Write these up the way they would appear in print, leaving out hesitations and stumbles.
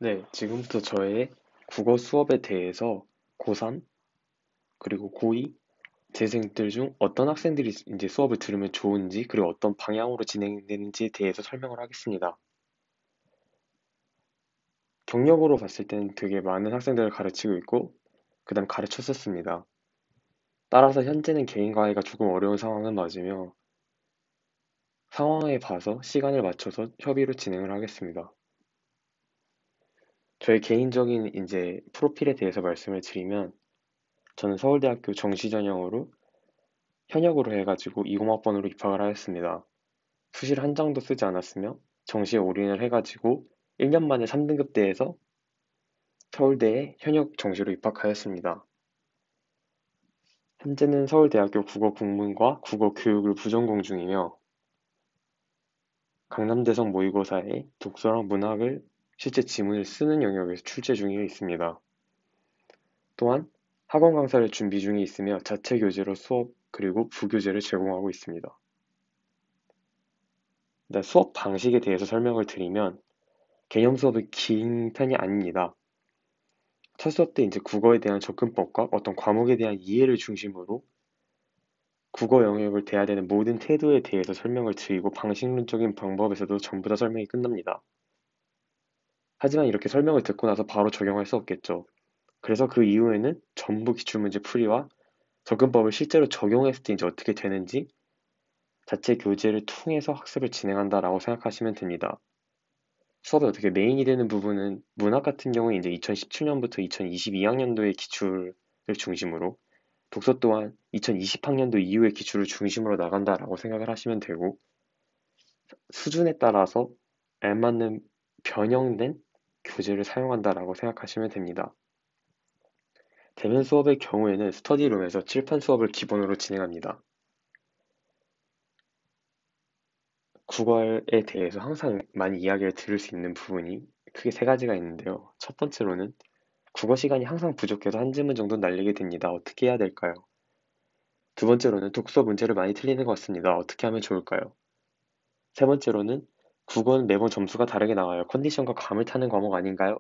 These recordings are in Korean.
네, 지금부터 저의 국어 수업에 대해서 고3 그리고 고2 재생들 중 어떤 학생들이 이제 수업을 들으면 좋은지 그리고 어떤 방향으로 진행되는지에 대해서 설명을 하겠습니다. 경력으로 봤을 때는 되게 많은 학생들을 가르치고 있고 그다음 가르쳤었습니다. 따라서 현재는 개인 과외가 조금 어려운 상황은 맞으며 상황에 봐서 시간을 맞춰서 협의로 진행을 하겠습니다. 저의 개인적인 이제 프로필에 대해서 말씀을 드리면 저는 서울대학교 정시전형으로 현역으로 해가지고 20학번으로 입학을 하였습니다. 수시를 한 장도 쓰지 않았으며 정시에 올인을 해가지고 1년 만에 3등급대에서 서울대에 현역 정시로 입학하였습니다. 현재는 서울대학교 국어국문과 국어교육을 부전공 중이며 강남대성 모의고사에 독서랑 문학을 실제 지문을 쓰는 영역에서 출제 중에 있습니다. 또한 학원 강사를 준비 중에 있으며 자체 교재로 수업 그리고 부교재를 제공하고 있습니다. 수업 방식에 대해서 설명을 드리면 개념 수업이 긴 편이 아닙니다. 첫 수업 때 이제 국어에 대한 접근법과 어떤 과목에 대한 이해를 중심으로 국어 영역을 대해야 되는 모든 태도에 대해서 설명을 드리고 방식론적인 방법에서도 전부 다 설명이 끝납니다. 하지만 이렇게 설명을 듣고 나서 바로 적용할 수 없겠죠. 그래서 그 이후에는 전부 기출문제 풀이와 접근법을 실제로 적용했을 때 이제 어떻게 되는지 자체 교재를 통해서 학습을 진행한다라고 생각하시면 됩니다. 수업에 어떻게 메인이 되는 부분은 문학 같은 경우에 이제 2017년부터 2022학년도의 기출을 중심으로 독서 또한 2020학년도 이후의 기출을 중심으로 나간다라고 생각을 하시면 되고 수준에 따라서 알맞는 변형된 교재를 사용한다라고 생각하시면 됩니다. 대면 수업의 경우에는 스터디룸에서 칠판 수업을 기본으로 진행합니다. 국어에 대해서 항상 많이 이야기를 들을 수 있는 부분이 크게 세 가지가 있는데요. 첫 번째로는 국어 시간이 항상 부족해서 한 지문 정도 날리게 됩니다. 어떻게 해야 될까요? 두 번째로는 독서 문제를 많이 틀리는 것 같습니다. 어떻게 하면 좋을까요? 세 번째로는 국어는 매번 점수가 다르게 나와요. 컨디션과 감을 타는 과목 아닌가요?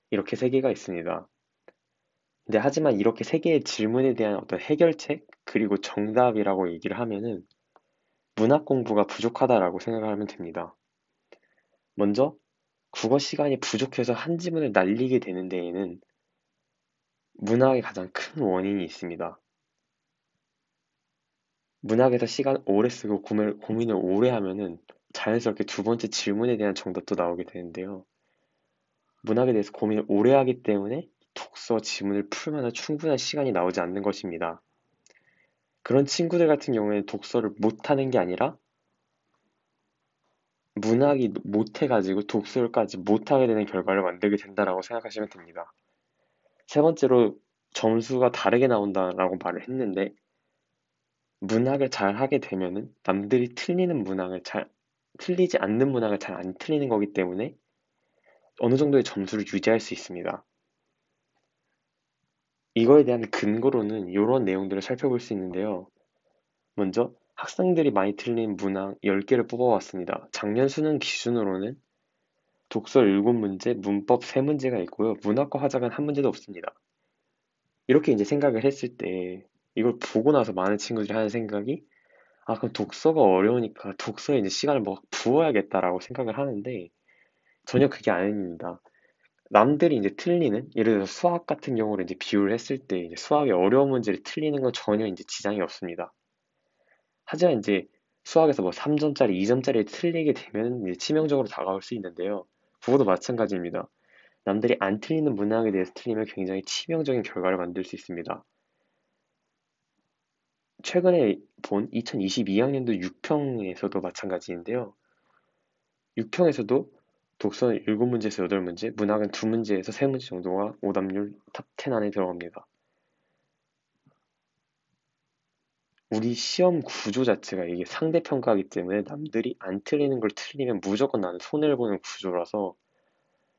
이렇게 세 개가 있습니다. 근데 하지만 이렇게 세 개의 질문에 대한 어떤 해결책, 그리고 정답이라고 얘기를 하면은 문학 공부가 부족하다라고 생각을 하면 됩니다. 먼저 국어 시간이 부족해서 한 지문을 날리게 되는 데에는 문학의 가장 큰 원인이 있습니다. 문학에서 시간 오래 쓰고 고민을 오래 하면은 자연스럽게 두 번째 질문에 대한 정답도 나오게 되는데요. 문학에 대해서 고민을 오래 하기 때문에 독서 지문을 풀 만한 충분한 시간이 나오지 않는 것입니다. 그런 친구들 같은 경우에는 독서를 못하는 게 아니라 문학이 못해가지고 독서까지 못하게 되는 결과를 만들게 된다라고 생각하시면 됩니다. 세 번째로 점수가 다르게 나온다라고 말을 했는데 문학을 잘 하게 되면은 남들이 틀리지 않는 문학을 잘 안 틀리는 거기 때문에 어느 정도의 점수를 유지할 수 있습니다. 이거에 대한 근거로는 이런 내용들을 살펴볼 수 있는데요. 먼저 학생들이 많이 틀린 문항 10개를 뽑아왔습니다. 작년 수능 기준으로는 독서 7문제, 문법 3문제가 있고요. 문학과 화작은 한 문제도 없습니다. 이렇게 이제 생각을 했을 때 이걸 보고 나서 많은 친구들이 하는 생각이 그럼 독서가 어려우니까 독서에 이제 시간을 뭐 부어야겠다라고 생각을 하는데 전혀 그게 아닙니다. 남들이 이제 틀리는 예를 들어서 수학 같은 경우를 이제 비유를 했을 때 이제 수학의 어려운 문제를 틀리는 건 전혀 이제 지장이 없습니다. 하지만 이제 수학에서 뭐 3점짜리, 2점짜리 틀리게 되면 이제 치명적으로 다가올 수 있는데요. 국어도 마찬가지입니다. 남들이 안 틀리는 문항에 대해서 틀리면 굉장히 치명적인 결과를 만들 수 있습니다. 최근에 본 2022학년도 6평에서도 마찬가지인데요. 6평에서도 독서는 7문제에서 8문제, 문학은 2문제에서 3문제 정도가 오답률 탑 10 안에 들어갑니다. 우리 시험 구조 자체가 이게 상대평가이기 때문에 남들이 안 틀리는 걸 틀리면 무조건 나는 손해를 보는 구조라서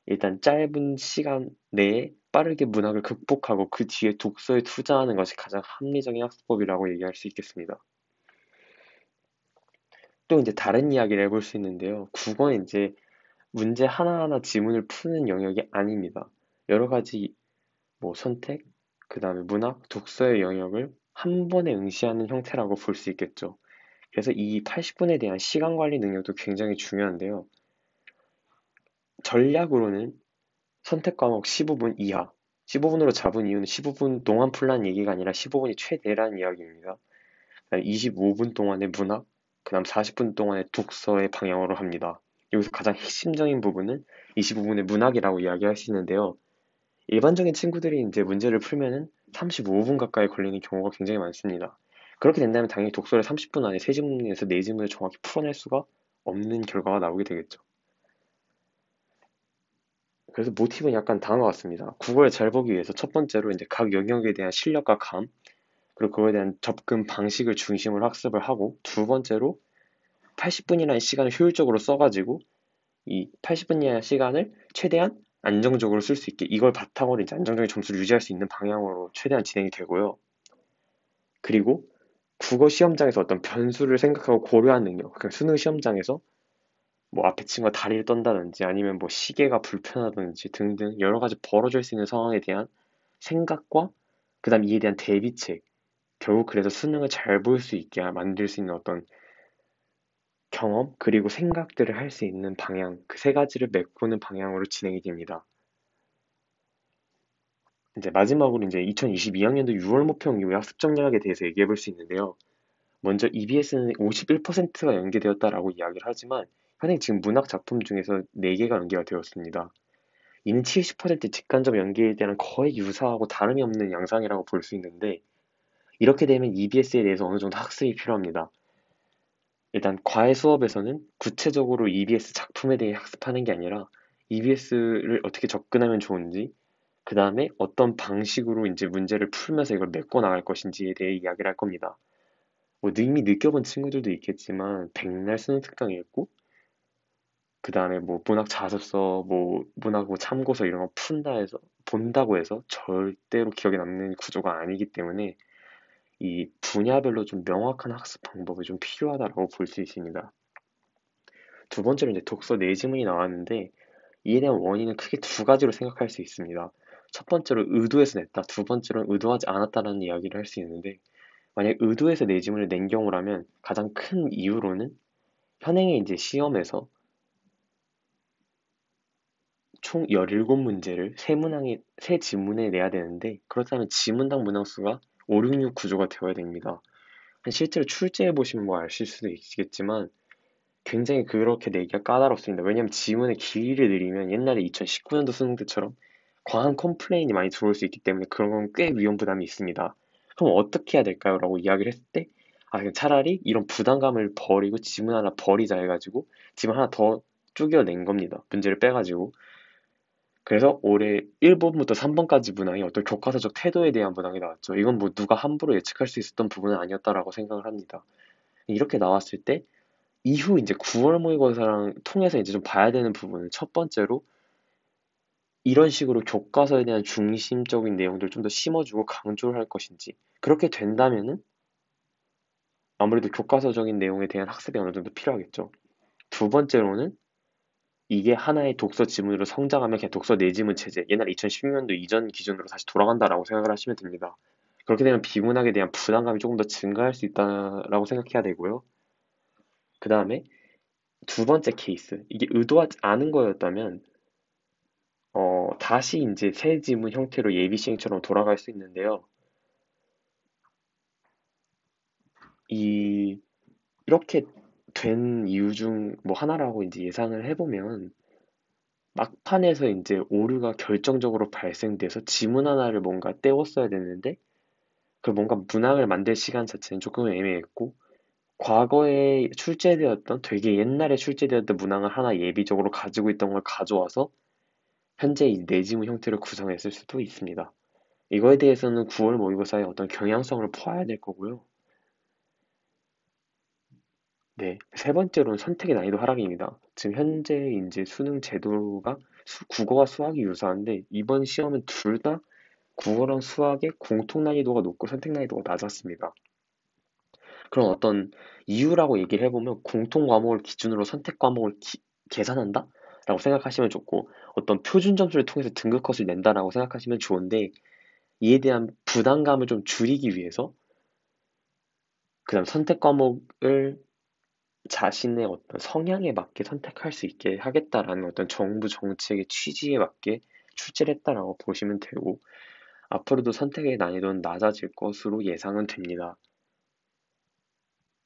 일단 짧은 시간 내에 빠르게 문학을 극복하고 그 뒤에 독서에 투자하는 것이 가장 합리적인 학습법이라고 얘기할 수 있겠습니다. 또 이제 다른 이야기를 해볼 수 있는데요. 국어는 이제 문제 하나하나 지문을 푸는 영역이 아닙니다. 여러 가지 뭐 선택, 그 다음에 문학, 독서의 영역을 한 번에 응시하는 형태라고 볼 수 있겠죠. 그래서 이 80분에 대한 시간 관리 능력도 굉장히 중요한데요. 전략으로는 선택 과목 15분 이하, 15분으로 잡은 이유는 15분 동안 풀라는 얘기가 아니라 15분이 최대라는 이야기입니다. 25분 동안의 문학, 그 다음 40분 동안의 독서의 방향으로 합니다. 여기서 가장 핵심적인 부분은 25분의 문학이라고 이야기할 수 있는데요. 일반적인 친구들이 이제 문제를 풀면은 35분 가까이 걸리는 경우가 굉장히 많습니다. 그렇게 된다면 당연히 독서를 30분 안에 세 지문에서 네 지문을 정확히 풀어낼 수가 없는 결과가 나오게 되겠죠. 그래서 모티브는 약간 다음과 같습니다. 국어를 잘 보기 위해서 첫 번째로 이제 각 영역에 대한 실력과 감, 그리고 그거에 대한 접근 방식을 중심으로 학습을 하고, 두 번째로 80분이라는 시간을 효율적으로 써가지고 이 80분이라는 시간을 최대한 안정적으로 쓸 수 있게 이걸 바탕으로 이제 안정적인 점수를 유지할 수 있는 방향으로 최대한 진행이 되고요. 그리고 국어 시험장에서 어떤 변수를 생각하고 고려한 능력, 그러니까 수능 시험장에서 뭐 앞에 친구가 다리를 떤다든지 아니면 뭐 시계가 불편하다든지 등등 여러 가지 벌어질 수 있는 상황에 대한 생각과 그다음 이에 대한 대비책, 결국 그래서 수능을 잘 볼 수 있게 만들 수 있는 어떤 경험 그리고 생각들을 할 수 있는 방향, 그 세 가지를 메꾸는 방향으로 진행이 됩니다. 이제 마지막으로 이제 2022학년도 6월 모평 이후의 학습 전략에 대해서 얘기해 볼 수 있는데요. 먼저 EBS는 51%가 연계되었다라고 이야기를 하지만 현행 지금 문학 작품 중에서 4개가 연계가 되었습니다. 이는 70% 직간접 연계에 대한 거의 유사하고 다름이 없는 양상이라고 볼 수 있는데 이렇게 되면 EBS에 대해서 어느 정도 학습이 필요합니다. 일단 과외 수업에서는 구체적으로 EBS 작품에 대해 학습하는 게 아니라 EBS를 어떻게 접근하면 좋은지, 그 다음에 어떤 방식으로 이제 문제를 풀면서 이걸 메꿔 나갈 것인지에 대해 이야기를 할 겁니다. 뭐 이미 느껴본 친구들도 있겠지만 백날 수능 특강 읽고 그 다음에 뭐 문학 자습서, 뭐 문학 뭐 참고서 이런 거 푼다 해서 본다고 해서 절대로 기억에 남는 구조가 아니기 때문에 이 분야별로 좀 명확한 학습 방법이 좀 필요하다고 볼 수 있습니다. 두 번째로 이제 독서 내지문이 나왔는데 이에 대한 원인은 크게 두 가지로 생각할 수 있습니다. 첫 번째로 의도해서 냈다, 두 번째로는 의도하지 않았다라는 이야기를 할 수 있는데 만약 의도해서 내지문을 낸 경우라면 가장 큰 이유로는 현행의 이제 시험에서 총 17문제를 세 지문에 내야 되는데 그렇다면 지문당 문항수가 5, 6, 6 구조가 되어야 됩니다. 실제로 출제해 보시면 뭐 아실 수도 있겠지만 굉장히 그렇게 내기가 까다롭습니다. 왜냐하면 지문의 길이를 늘리면 옛날에 2019년도 수능 때처럼 과한 컴플레인이 많이 들어올 수 있기 때문에 그런 건 꽤 위험 부담이 있습니다. 그럼 어떻게 해야 될까요? 라고 이야기를 했을 때 그냥 차라리 이런 부담감을 버리고 지문 하나 버리자 해가지고 지문 하나 더 쪼개어낸 겁니다. 문제를 빼가지고. 그래서 올해 1번부터 3번까지 문항이 어떤 교과서적 태도에 대한 문항이 나왔죠. 이건 뭐 누가 함부로 예측할 수 있었던 부분은 아니었다라고 생각을 합니다. 이렇게 나왔을 때 이후 이제 9월 모의고사랑 통해서 이제 좀 봐야 되는 부분은 첫 번째로 이런 식으로 교과서에 대한 중심적인 내용들을 좀 더 심어주고 강조를 할 것인지 그렇게 된다면은 아무래도 교과서적인 내용에 대한 학습이 어느 정도 필요하겠죠. 두 번째로는 이게 하나의 독서 지문으로 성장하면 그냥 독서 내지문 체제, 옛날 2016년도 이전 기준으로 다시 돌아간다라고 생각을 하시면 됩니다. 그렇게 되면 비문학에 대한 부담감이 조금 더 증가할 수 있다라고 생각해야 되고요. 그 다음에 두 번째 케이스, 이게 의도하지 않은 거였다면 다시 이제 새 지문 형태로 예비 시행처럼 돌아갈 수 있는데요. 이 이렇게 된 이유 중 뭐 하나라고 이제 예상을 해보면 막판에서 이제 오류가 결정적으로 발생돼서 지문 하나를 뭔가 떼웠어야 됐는데 그 뭔가 문항을 만들 시간 자체는 조금 애매했고 과거에 출제되었던 되게 옛날에 출제되었던 문항을 하나 예비적으로 가지고 있던 걸 가져와서 현재 이 내지문 형태로 구성했을 수도 있습니다. 이거에 대해서는 9월 모의고사에 어떤 경향성을 포함해야 될 거고요. 네, 세 번째로는 선택의 난이도 하락입니다. 지금 현재 이제 수능 제도가 국어와 수학이 유사한데 이번 시험은 둘 다 국어랑 수학의 공통 난이도가 높고 선택 난이도가 낮았습니다. 그럼 어떤 이유라고 얘기를 해보면 공통 과목을 기준으로 선택 과목을 계산한다? 생각하시면 좋고, 어떤 표준 점수를 통해서 등급 컷을 낸다라고 생각하시면 좋은데, 이에 대한 부담감을 좀 줄이기 위해서 그다음 선택 과목을 자신의 어떤 성향에 맞게 선택할 수 있게 하겠다라는 어떤 정부 정책의 취지에 맞게 출제를 했다라고 보시면 되고, 앞으로도 선택의 난이도는 낮아질 것으로 예상은 됩니다.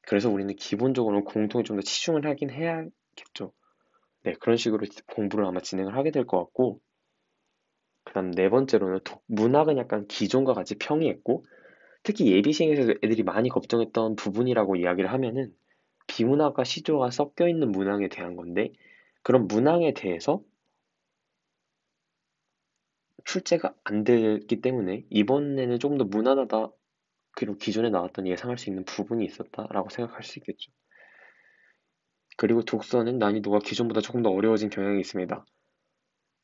그래서 우리는 기본적으로 공통에 좀 더 치중을 하긴 해야겠죠. 네, 그런 식으로 공부를 아마 진행을 하게 될 것 같고, 그다음 네 번째로는 문학은 약간 기존과 같이 평이했고, 특히 예비 시행에서 애들이 많이 걱정했던 부분이라고 이야기를 하면은 비문학과 시조가 섞여 있는 문항에 대한 건데, 그런 문항에 대해서 출제가 안 됐기 때문에 이번에는 조금 더 무난하다, 그리고 기존에 나왔던 예상할 수 있는 부분이 있었다라고 생각할 수 있겠죠. 그리고 독서는 난이도가 기존보다 조금 더 어려워진 경향이 있습니다.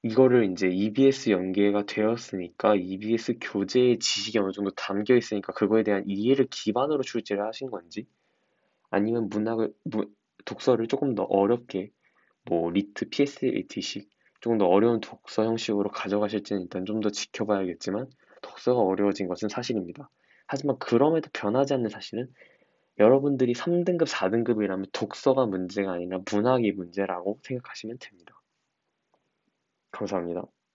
이거를 이제 EBS 연계가 되었으니까 EBS 교재의 지식이 어느 정도 담겨 있으니까 그거에 대한 이해를 기반으로 출제를 하신 건지, 아니면 독서를 조금 더 어렵게, 뭐 리트, PSAT식 조금 더 어려운 독서 형식으로 가져가실지는 일단 좀 더 지켜봐야겠지만, 독서가 어려워진 것은 사실입니다. 하지만 그럼에도 변하지 않는 사실은 여러분들이 3등급, 4등급이라면 독서가 문제가 아니라 문학이 문제라고 생각하시면 됩니다. 감사합니다.